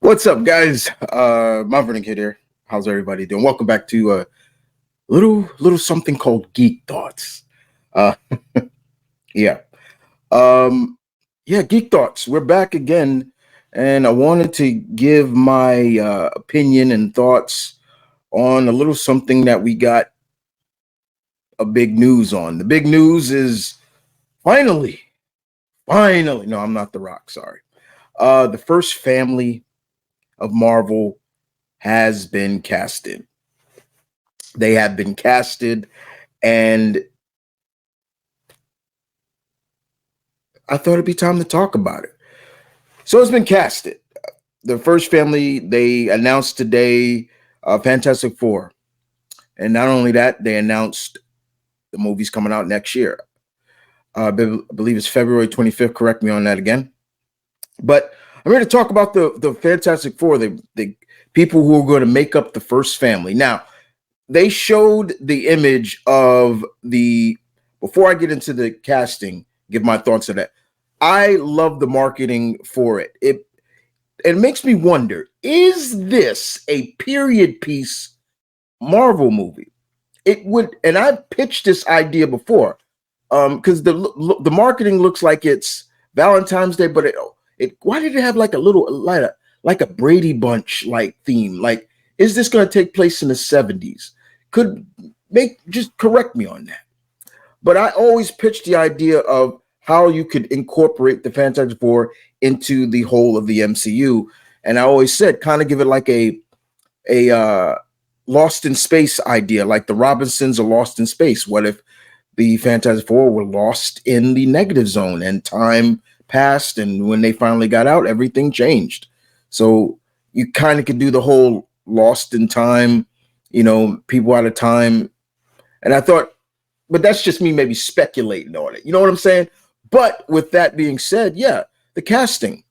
What's up, guys? Marvin Kid here. How's everybody doing? Welcome back to little something called Geek Thoughts. Uh, yeah, Geek Thoughts. We're back again, and I wanted to give my opinion and thoughts on a little something that we got a big news on. The big news is finally. No, I'm not The Rock. Sorry. The first family of Marvel has been casted. They have been casted, and I thought it'd be time to talk about it. So it's been casted. The first family, they announced today Fantastic Four. And not only that, they announced the movie's coming out next year. I believe it's February 25th. Correct me on that again. But I'm here to talk about the Fantastic Four, the people who are going to make up the first family. Now, they showed the image of before I get into the casting, give my thoughts on that. I love the marketing for it. It makes me wonder, is this a period piece Marvel movie? It would, and I've pitched this idea before, because the marketing looks like it's Valentine's Day, but why did it have like a little like a Brady Bunch like theme? Like, is this going to take place in the 70s? Just correct me on that. But I always pitched the idea of how you could incorporate the Fantastic Four into the whole of the MCU, and I always said kind of give it like a Lost in Space idea, like the Robinsons are lost in space. What if the Fantastic Four were lost in the negative zone and time passed, and when they finally got out, everything changed? So you kind of could do the whole lost in time, people out of time. And I thought, but that's just me maybe speculating on it. You know what I'm saying? But with that being said, yeah, the casting.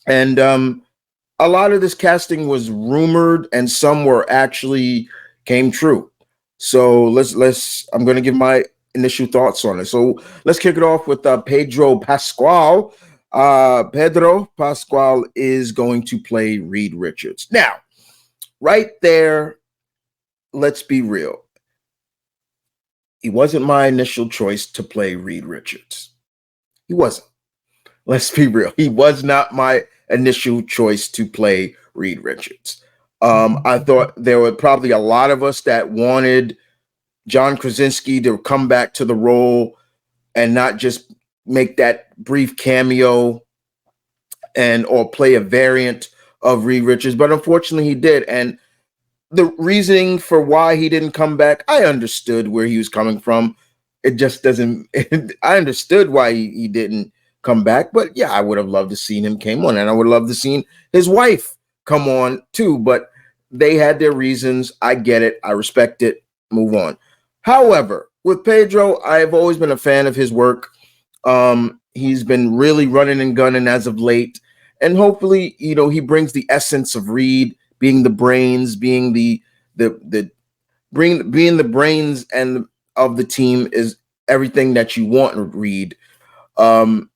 And a lot of this casting was rumored and some were actually came true. So I'm going to give my initial thoughts on it. So let's kick it off with Pedro Pascal. Pedro Pascal is going to play Reed Richards. Now, right there, let's be real. He wasn't my initial choice to play Reed Richards. He wasn't. Let's be real. He was not my initial choice to play Reed Richards. I thought there were probably a lot of us that wanted John Krasinski to come back to the role and not just make that brief cameo or play a variant of Reed Richards. But unfortunately, he did. And the reasoning for why he didn't come back, I understood where he was coming from. It just doesn't. I understood why he didn't come back, but yeah, I would have loved to seen him came on, and I would love to seen his wife come on too. But they had their reasons. I get it. I respect it. Move on. However, with Pedro, I've always been a fan of his work. He's been really running and gunning as of late, and hopefully, he brings the essence of Reed, being the brains, being the brains and of the team is everything that you want to read. And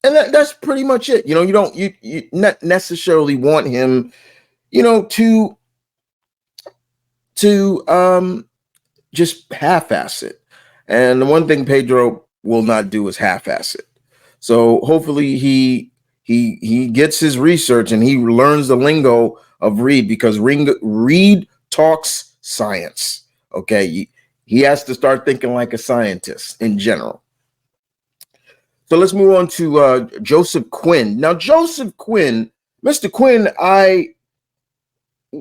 that's pretty much it. You not necessarily want him, to just half-ass it. And the one thing Pedro will not do is half-ass it. So hopefully he gets his research and he learns the lingo of Reed, because Reed talks science. Okay, he has to start thinking like a scientist in general. So let's move on to Joseph Quinn. Now, Joseph Quinn, Mr. Quinn,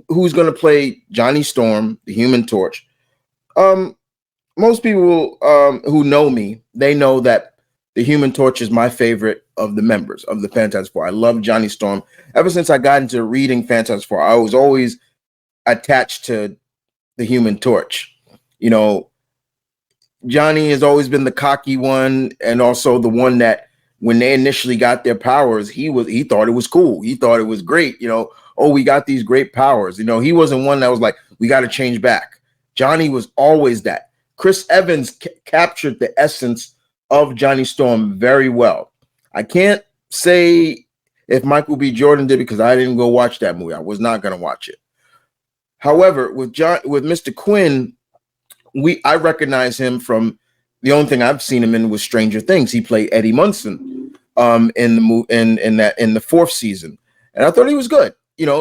who's going to play Johnny Storm, the Human Torch. Most people who know me, they know that the Human Torch is my favorite of the members of the Fantastic Four. I love Johnny Storm. Ever since I got into reading Fantastic Four, I was always attached to the Human Torch. Johnny has always been the cocky one, and also the one that when they initially got their powers, he thought it was cool. He thought it was great. We got these great powers. He wasn't one that was like, we got to change back. Johnny was always that. Chris Evans captured the essence of Johnny Storm very well. I can't say if Michael B. Jordan did, because I didn't go watch that movie. I was not going to watch it. However, with Mr. Quinn, I recognize him from the only thing I've seen him in was Stranger Things. He played Eddie Munson in the fourth season, and I thought he was good.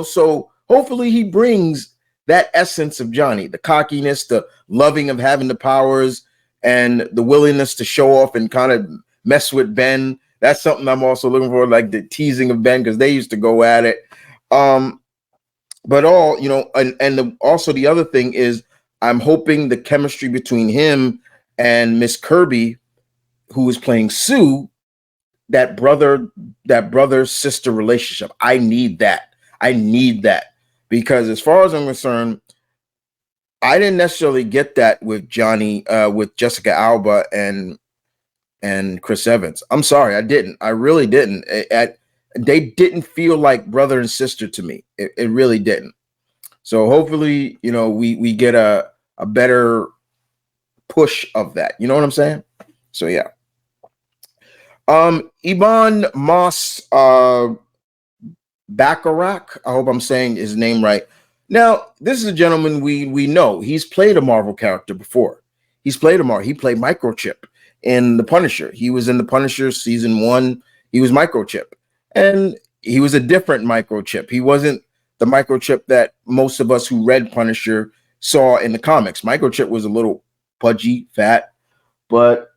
So hopefully he brings that essence of Johnny, the cockiness, the loving of having the powers, and the willingness to show off and kind of mess with Ben. That's something I'm also looking for, like the teasing of Ben, because they used to go at it. But also the other thing is I'm hoping the chemistry between him and Miss Kirby, who is playing Sue, that brother sister relationship. I need that. Because as far as I'm concerned, I didn't necessarily get that with Johnny, with Jessica Alba and Chris Evans. I'm sorry, I didn't. I really didn't. They didn't feel like brother and sister to me. It really didn't. So hopefully, we get a better push of that. You know what I'm saying? So yeah. Ebon Moss Bachrach. I hope I'm saying his name right. Now, this is a gentleman we know. He's played a Marvel character before. He played Microchip in The Punisher. He was in The Punisher season 1. He was Microchip. And he was a different Microchip. He wasn't the Microchip that most of us who read Punisher saw in the comics. Microchip was a little pudgy, fat, but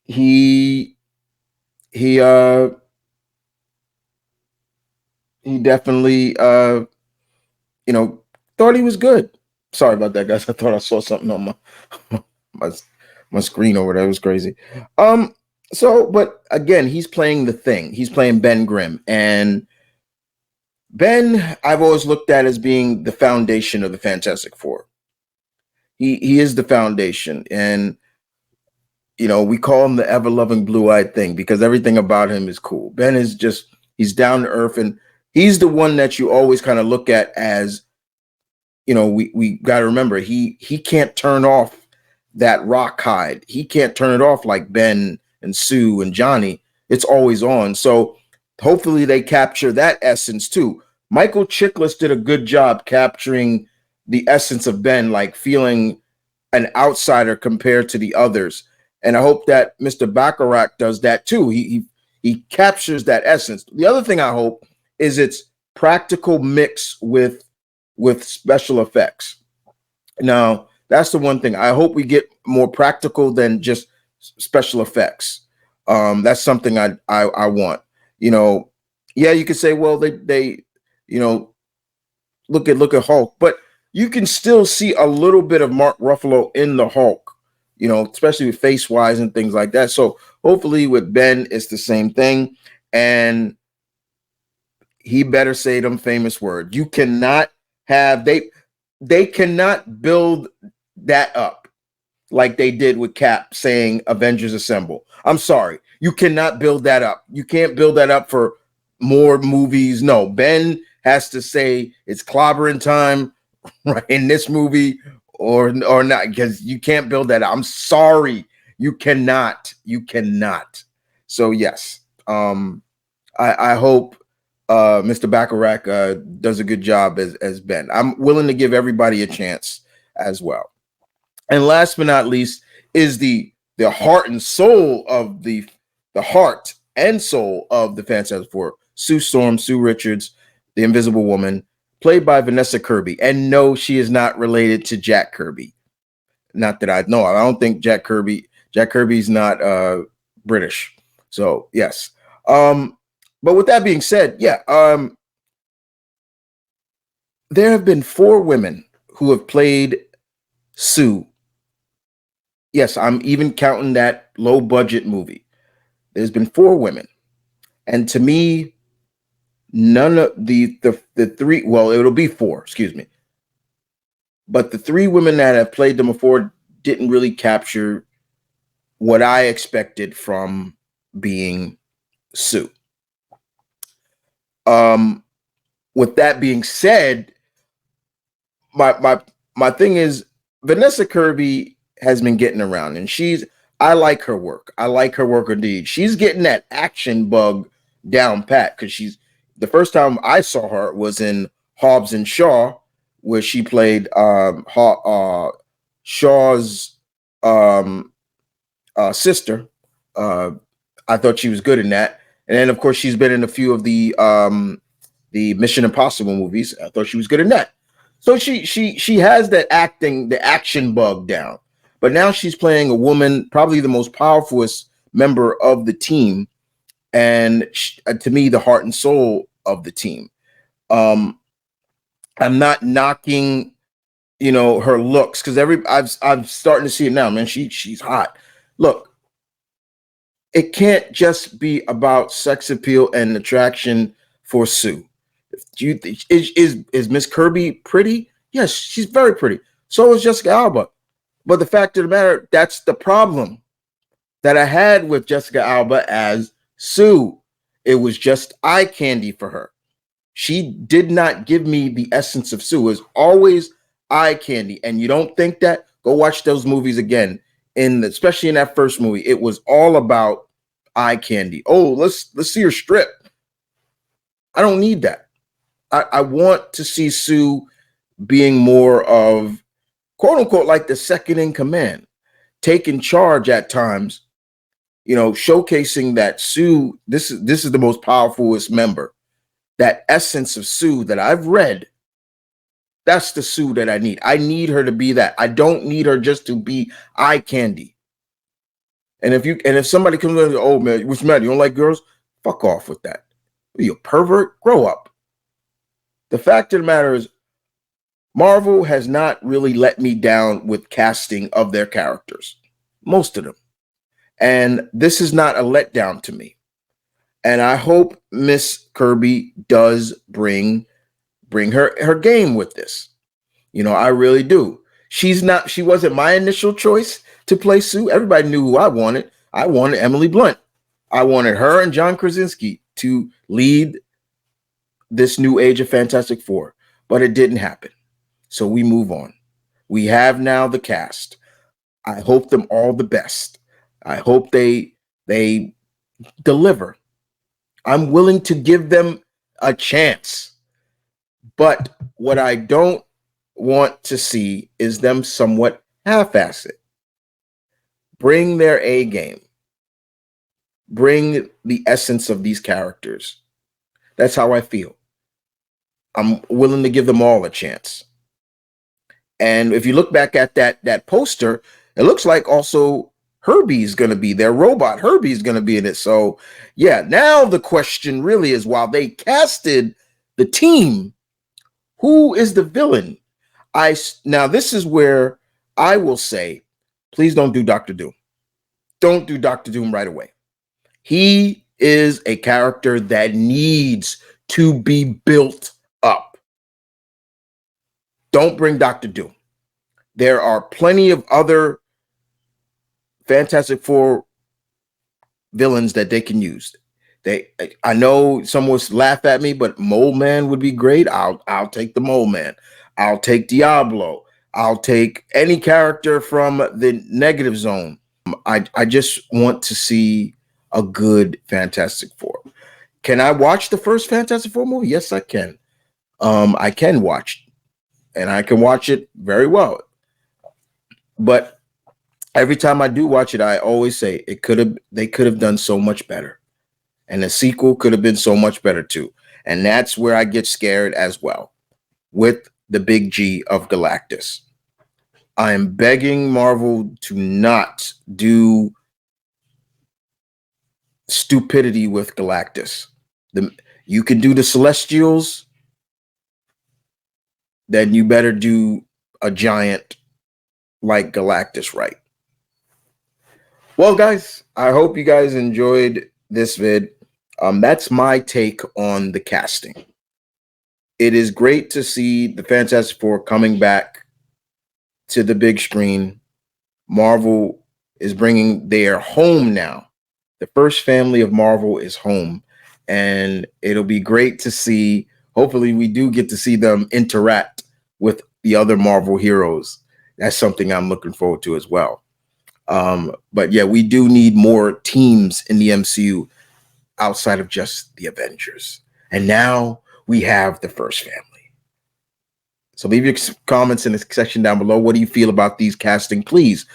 he definitely thought he was good. Sorry about that, guys. I thought I saw something on my screen over there. It was crazy. But again, he's playing the Thing. He's playing Ben Grimm, and Ben, I've always looked at as being the foundation of the Fantastic Four. He is the foundation, and we call him the ever-loving blue-eyed thing because everything about him is cool. Ben is he's down to earth, and he's the one that you always kind of look at as, we got to remember, he can't turn off that rock hide. He can't turn it off like Ben and Sue and Johnny. It's always on. So hopefully they capture that essence too. Michael Chiklis did a good job capturing the essence of Ben, like feeling an outsider compared to the others. And I hope that Mr. Bachrach does that too. He captures that essence. The other thing I hope is it's practical mix with special effects. Now, that's the one thing. I hope we get more practical than just special effects. That's something I want. Yeah, you could say, well, they look at Hulk, but you can still see a little bit of Mark Ruffalo in the Hulk, especially with face wise and things like that. So hopefully with Ben, it's the same thing. And he better say them famous words. You cannot have, they cannot build that up like they did with Cap saying Avengers Assemble. I'm sorry. You cannot build that up. You can't build that up for more movies. No, Ben has to say it's clobbering time right in this movie or not, because you can't build that up. I'm sorry. You cannot. So yes. I hope Mr. Bachrach does a good job as Ben. I'm willing to give everybody a chance as well. And last but not least is the heart and soul of the heart and soul of the Fantastic Four, Sue Storm, Sue Richards, the Invisible Woman, played by Vanessa Kirby. And no, she is not related to Jack Kirby. Not that I know. I don't think Jack Kirby's not British. So yes. But with that being said, yeah, there have been 4 women who have played Sue. Yes, I'm even counting that low budget movie. There's been 4 women. And to me, none of the 3, well, it'll be 4, excuse me. But the 3 women that have played them before didn't really capture what I expected from being Sue. With that being said, my thing is Vanessa Kirby has been getting around, and I like her work. I like her work indeed. She's getting that action bug down pat because she's the first time I saw her was in Hobbs and Shaw, where she played Shaw's um, sister. Uh, I thought she was good in that, and then of course she's been in a few of the Mission Impossible movies. I thought she was good in that. So she has that acting, the action bug down. But now she's playing a woman, probably the most powerful member of the team, and to me, the heart and soul of the team. Um, I'm not knocking, her looks, because I'm starting to see it now, man. She's hot. Look, it can't just be about sex appeal and attraction for Sue. Do you is Miss Kirby pretty? Yes, she's very pretty. So is Jessica Alba. But the fact of the matter, that's the problem that I had with Jessica Alba as Sue. It was just eye candy for her. She did not give me the essence of Sue. It was always eye candy. And you don't think that? Go watch those movies again. Especially in that first movie, it was all about eye candy. Oh, let's see her strip. I don't need that. I want to see Sue being more of, quote unquote, like the second in command, taking charge at times, showcasing that Sue, this is the most powerfulest member. That essence of Sue that I've read, that's the Sue that I need. I need her to be that. I don't need her just to be eye candy. And if somebody comes in, oh man, what's the matter? You don't like girls? Fuck off with that. Are you a pervert? Grow up. The fact of the matter is, Marvel has not really let me down with casting of their characters, most of them. And this is not a letdown to me. And I hope Miss Kirby does bring her game with this. I really do. She wasn't my initial choice to play Sue. Everybody knew who I wanted. I wanted Emily Blunt. I wanted her and John Krasinski to lead this new age of Fantastic Four, but it didn't happen. So we move on. We have now the cast. I hope them all the best. I hope they deliver. I'm willing to give them a chance. But what I don't want to see is them somewhat half-assed. Bring their A game. Bring the essence of these characters. That's how I feel. I'm willing to give them all a chance. And if you look back at that poster, it looks like also Herbie's going to be their robot. Herbie's going to be in it. So, yeah, now the question really is, while they casted the team, who is the villain? Now, this is where I will say, please don't do Dr. Doom. Don't do Dr. Doom right away. He is a character that needs to be built up. Don't bring Dr. Doom. There are plenty of other Fantastic Four villains that they can use. I know some will laugh at me, but Mole Man would be great. I'll take the Mole Man. I'll take Diablo. I'll take any character from the Negative Zone. I just want to see a good Fantastic Four. Can I watch the first Fantastic Four movie? Yes, I can. I can watch, and I can watch it very well. But every time I do watch it, I always say they could have done so much better. And the sequel could have been so much better too. And that's where I get scared as well with the big G of Galactus. I am begging Marvel to not do stupidity with Galactus. You can do the Celestials, then you better do a giant like Galactus right. Well, guys, I hope you guys enjoyed this vid. That's my take on the casting. It is great to see the Fantastic Four coming back to the big screen. Marvel is bringing their home now. The first family of Marvel is home, and it'll be great to see. Hopefully, we do get to see them interact with the other Marvel heroes. That's something I'm looking forward to as well. But yeah, we do need more teams in the MCU outside of just the Avengers. And now we have the first family. So leave your comments in the section down below. What do you feel about these casting? Please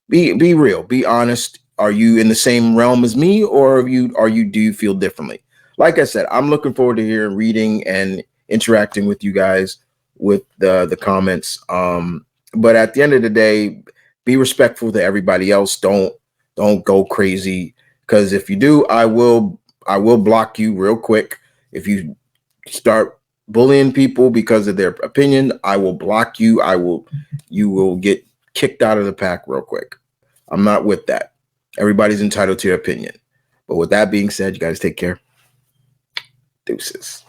be real, be honest. Are you in the same realm as me, or do you feel differently? Like I said, I'm looking forward to hearing, reading, and interacting with you guys with the comments. But at the end of the day, be respectful to everybody else. Don't go crazy, because if you do, I will block you real quick. If you start bullying people because of their opinion, I will block you. You will get kicked out of the pack real quick. I'm not with that. Everybody's entitled to their opinion. But with that being said, you guys take care. Deuces.